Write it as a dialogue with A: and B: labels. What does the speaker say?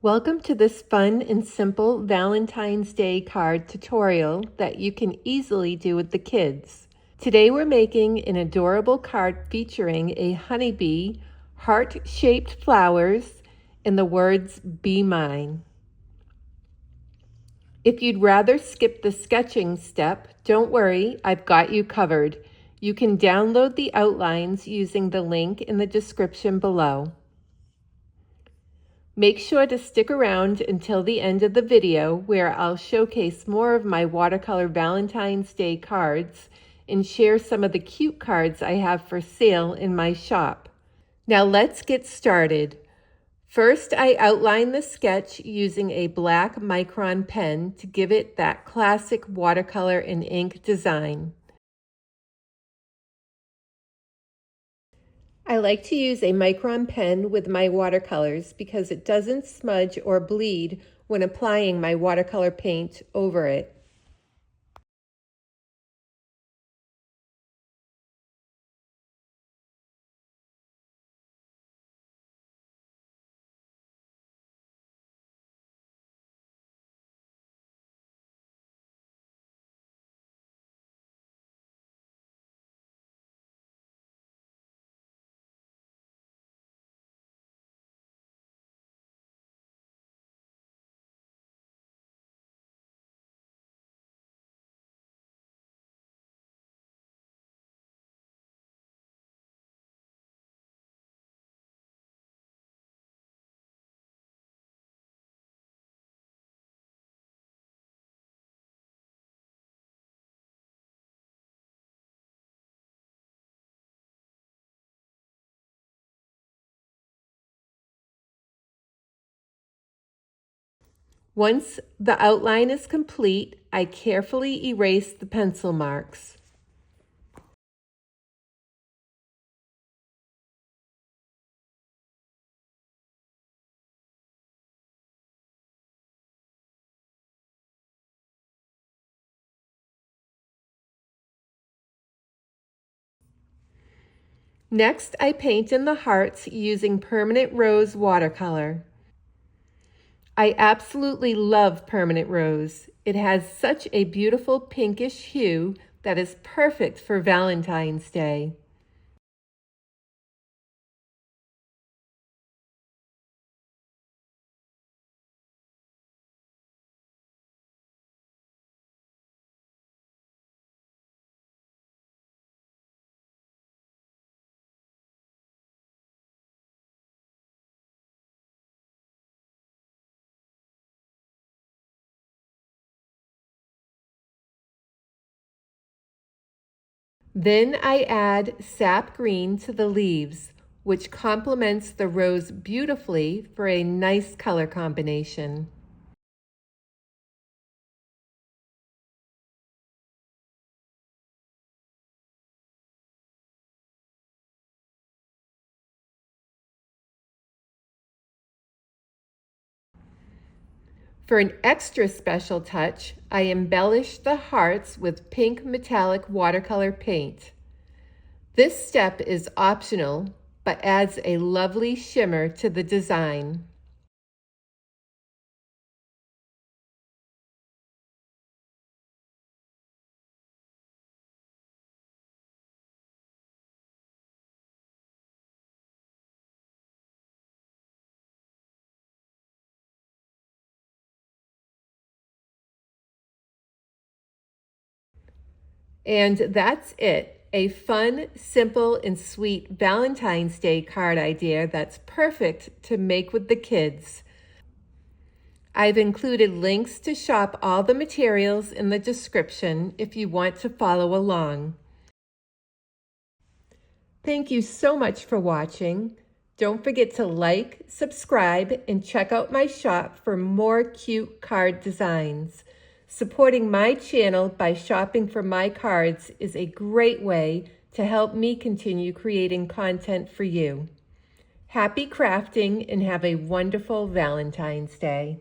A: Welcome to this fun and simple Valentine's Day card tutorial that you can easily do with the kids. Today we're making an adorable card featuring a honeybee, heart-shaped flowers, and the words, "Be mine." If you'd rather skip the sketching step, don't worry, I've got you covered. You can download the outlines using the link in the description below. Make sure to stick around until the end of the video where I'll showcase more of my watercolor Valentine's Day cards and share some of the cute cards I have for sale in my shop. Now let's get started. First, I outline the sketch using a black Micron pen to give it that classic watercolor and ink design. I like to use a Micron pen with my watercolors because it doesn't smudge or bleed when applying my watercolor paint over it. Once the outline is complete, I carefully erase the pencil marks. Next, I paint in the hearts using permanent rose watercolor. I absolutely love permanent rose. It has such a beautiful pinkish hue that is perfect for Valentine's Day. Then I add sap green to the leaves, which complements the rose beautifully for a nice color combination. For an extra special touch, I embellish the hearts with pink metallic watercolor paint. This step is optional, but adds a lovely shimmer to the design. And that's it. A fun, simple, and sweet Valentine's Day card idea that's perfect to make with the kids. I've included links to shop all the materials in the description if you want to follow along. Thank you so much for watching. Don't forget to like, subscribe, and check out my shop for more cute card designs. Supporting my channel by shopping for my cards is a great way to help me continue creating content for you. Happy crafting and have a wonderful Valentine's Day.